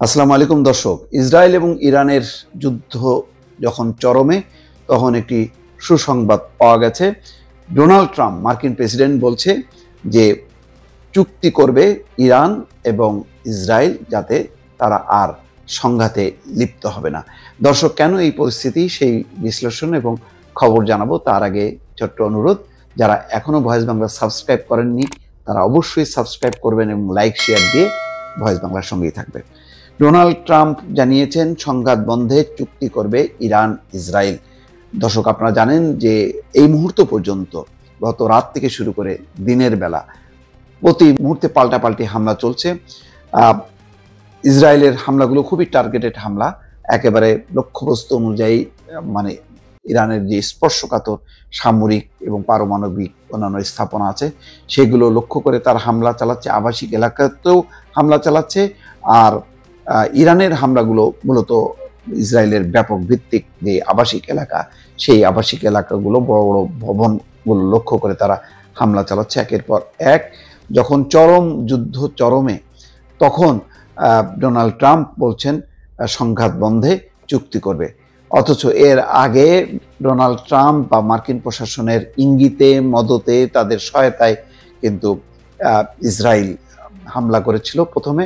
আসসালামু আলাইকুম দর্শক। ইসরায়েল এবং ইরানের যুদ্ধ যখন চরমে, তখন একটি সুসংবাদ পাওয়া গেছে। ডোনাল্ড ট্রাম্প মার্কিন প্রেসিডেন্ট বলছে যে চুক্তি করবে ইরান এবং ইসরায়েল, যাতে তারা আর সংঘাতে লিপ্ত হবে না। দর্শক, কেন এই পরিস্থিতি, সেই বিশ্লেষণ এবং খবর জানাবো। তার আগে ছোট্ট অনুরোধ, যারা এখনো ভয়েস বাংলা সাবস্ক্রাইব করেননি তারা অবশ্যই সাবস্ক্রাইব করবেন এবং লাইক শেয়ার দিয়ে ভয়েস বাংলার সঙ্গেই থাকবেন। ডোনাল্ড ট্রাম্প জানিয়েছেন সংঘাত বন্ধে চুক্তি করবে ইরান ইসরায়েল। দর্শক, আপনারা জানেন যে এই মুহূর্ত পর্যন্ত গত রাত থেকে শুরু করে দিনের বেলা প্রতি মুহূর্তে পাল্টাপাল্টি হামলা চলছে। ইসরায়েলের হামলাগুলো খুবই টার্গেটেড হামলা, একেবারে লক্ষ্যবস্তু অনুযায়ী, মানে ইরানের যে স্পর্শকাতর সামরিক এবং পারমাণবিক অন্যান্য স্থাপনা আছে সেগুলো লক্ষ্য করে তার হামলা চালাচ্ছে, আবাসিক এলাকাতেও হামলা চালাচ্ছে। আর ইরানের হামলাগুলো মূলত ইসরায়েলের ব্যাপক ভিত্তিক যে আবাসিক এলাকা, সেই আবাসিক এলাকাগুলো, বড় বড় ভবনগুলো লক্ষ্য করে তারা হামলা চালাচ্ছে একের পর এক। যখন চরম যুদ্ধ চরমে, তখন ডোনাল্ড ট্রাম্প বলছেন সংঘাত বন্ধে চুক্তি করবে। অথচ এর আগে ডোনাল্ড ট্রাম্প বা মার্কিন প্রশাসনের ইঙ্গিতে, মদতে, তাদের সহায়তায় কিন্তু ইসরায়েল হামলা করেছিল। প্রথমে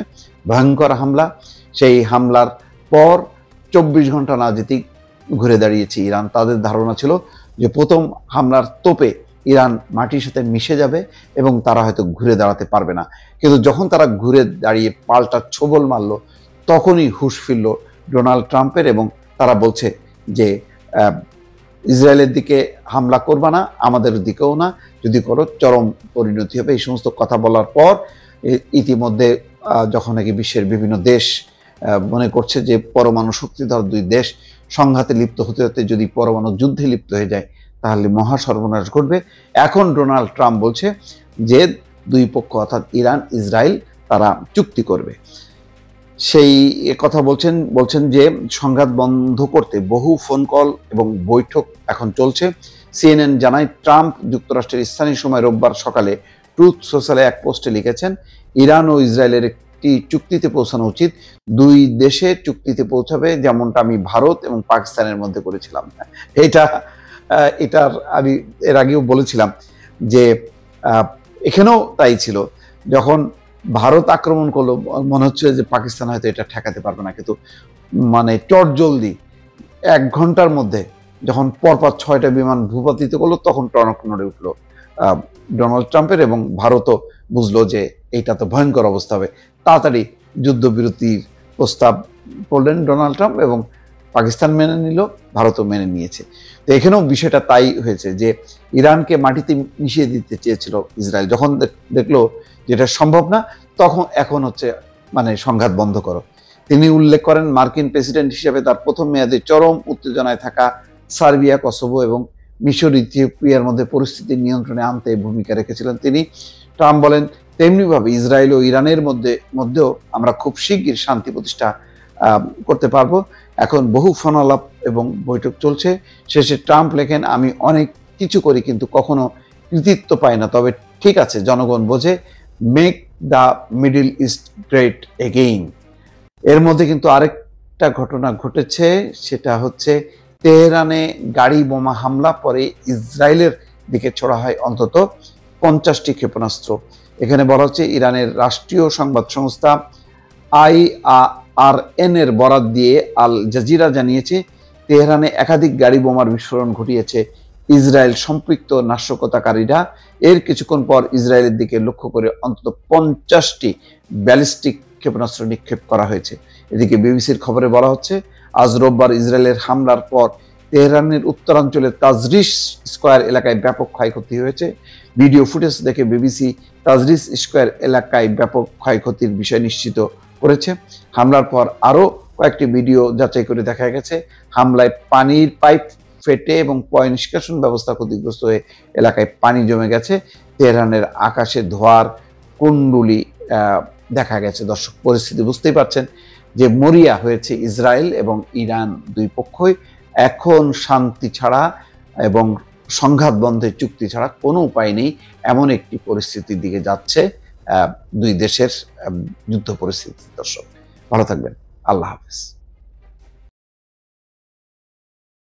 ভয়ঙ্কর হামলা, সেই হামলার পর 24 ঘন্টা না যেতেই ঘুরে দাঁড়িয়েছে ইরান। তাদের ধারণা ছিল যে প্রথম হামলার তোপে ইরান মাটির সাথে মিশে যাবে এবং তারা হয়তো ঘুরে দাঁড়াতে পারবে না। কিন্তু যখন তারা ঘুরে দাঁড়িয়ে পাল্টা ছোবল মারল, তখনই হুঁশ ফিরল ডোনাল্ড ট্রাম্পের, এবং তারা বলছে যে ইসরায়েলের দিকে হামলা করবা না, আমাদের দিকেও না, যদি করো চরম পরিণতি হবে। এই সমস্ত কথা বলার পর ইতিমধ্যে যখন নাকি বিশ্বের বিভিন্ন দেশ মনে করছে যে পরমাণু শক্তিধর দুই দেশ সংঘাতে লিপ্ত হতে হতে যদি পরমাণু যুদ্ধে লিপ্ত হয়ে যায় তাহলে মহা সর্বনাশ ঘটবে, এখন ডোনাল্ড ট্রাম্প বলছে যে দুই পক্ষ অর্থাৎ ইরান ইসরায়েল তারা চুক্তি করবে। সেই কথা বলছেন যে সংঘাত বন্ধ করতে বহু ফোন কল এবং বৈঠক এখন চলছে। সিএনএন জানায়, ট্রাম্প যুক্তরাষ্ট্রের স্থানীয় সময় রোববার সকালে ট্রুথ সোশ্যালে এক পোস্টে লিখেছেন, ইরান ও ইসরায়েলের একটি চুক্তিতে পৌঁছানো উচিত। দুই দেশে চুক্তিতে পৌঁছাবে, যেমনটা আমি ভারত এবং পাকিস্তানের মধ্যে করেছিলাম। এটার আমি এর আগেও বলেছিলাম যে এখানেও তাই ছিল। যখন ভারত আক্রমণ করলো, মনে হচ্ছে যে পাকিস্তান হয়তো এটা ঠেকাতে পারবে না, কিন্তু মানে চটজলদি 1 ঘন্টার মধ্যে যখন পরপর 6টা বিমান ভূপাতিত করলো, তখন টনক নড়ে উঠলো ডোনাল্ড ট্রাম্পের, এবং ভারতও বুঝলো যে এইটা তো ভয়ঙ্কর অবস্থা হবে। তাড়াতাড়ি যুদ্ধবিরতির প্রস্তাব করলেন ডোনাল্ড ট্রাম্প, এবং পাকিস্তান মেনে নিল, ভারতও মেনে নিয়েছে। তো এখানেও বিষয়টা তাই হয়েছে যে ইরানকে মাটিতে মিশিয়ে দিতে চেয়েছিল ইসরায়েল, যখন দেখলো যেটা সম্ভব না, তখন এখন হচ্ছে মানে সংঘাত বন্ধ করো। তিনি উল্লেখ করেন, মার্কিন প্রেসিডেন্ট হিসেবে তার প্রথম মেয়াদে চরম উত্তেজনায় থাকা সার্বিয়া, কসোভো এবং মিশর, ইথিওপিয়ার মধ্যে পরিস্থিতি নিয়ন্ত্রণে আনতে ভূমিকা রেখেছিলেন তিনি। ট্রাম্প বলেন, তেমনিভাবে ইসরায়েল ও ইরানের মধ্যেও আমরা খুব শিগগির শান্তি প্রতিষ্ঠা করতে পারবো। এখন বহু ফোন আলাপ এবং বৈঠক চলছে। শেষে ট্রাম্প লেখেন, আমি অনেক কিছু করি কিন্তু কখনো কৃতিত্ব পাই না, তবে ঠিক আছে, জনগণ বোঝে, make the middle east great again. এর মধ্যে কিন্তু আরেকটা ঘটনা ঘটেছে, সেটা হচ্ছে তেহরানে গাড়ি বোমা হামলা, পরে ইসরায়েলের দিকে ছোড়া হয় অন্তত 50টি ক্ষেপণাস্ত্র। এখানে বলা হচ্ছে, ইরানের রাষ্ট্রীয় সংবাদ সংস্থা IRN এর বরাত দিয়ে আল জাজিরা জানিয়েছে, তেহরানে একাধিক গাড়ি বোমার বিস্ফোরণ ঘটিয়েছে ইসরায়েল সম্পৃক্ত নাশকতাকারীরা। এর কিছুক্ষণ পর ইসরায়েলের দিকে লক্ষ্য করে অন্তত 50টি ব্যালিস্টিক ক্ষেপণাস্ত্র নিক্ষেপ করা হয়েছে। এদিকে বিবিসির খবরে বলা হচ্ছে, আজ রোববার ইসরায়েলের হামলার পর তেহরানের উত্তরাঞ্চলের তাজরিস স্কয়ার এলাকায় ব্যাপক ক্ষয়ক্ষতি হয়েছে। ভিডিও ফুটেজ দেখে বিবিসি তাজরিস স্কয়ার এলাকায় ব্যাপক ক্ষয়ক্ষতির বিষয় নিশ্চিত করেছে। হামলার পর আরও কয়েকটি ভিডিও যাচাই করে দেখা গেছে, হামলায় পানির পাইপ ফেটে এবং পয় নিষ্কাশন ব্যবস্থা ক্ষতিগ্রস্ত হয়ে এলাকায় পানি জমে গেছে। তেহরানের আকাশে ধোঁয়ার কুণ্ডুলি দেখা গেছে। দর্শক, পরিস্থিতি বুঝতেই পারছেন যে মরিয়া হয়েছে ইসরায়েল এবং ইরান দুই পক্ষই। এখন শান্তি ছাড়া এবং সংঘাত বন্ধের চুক্তি ছাড়া কোনো উপায় নেই, এমন একটি পরিস্থিতির দিকে যাচ্ছে দুই দেশের যুদ্ধ পরিস্থিতি। দর্শক, ভালো থাকবেন। আল্লাহ হাফেজ।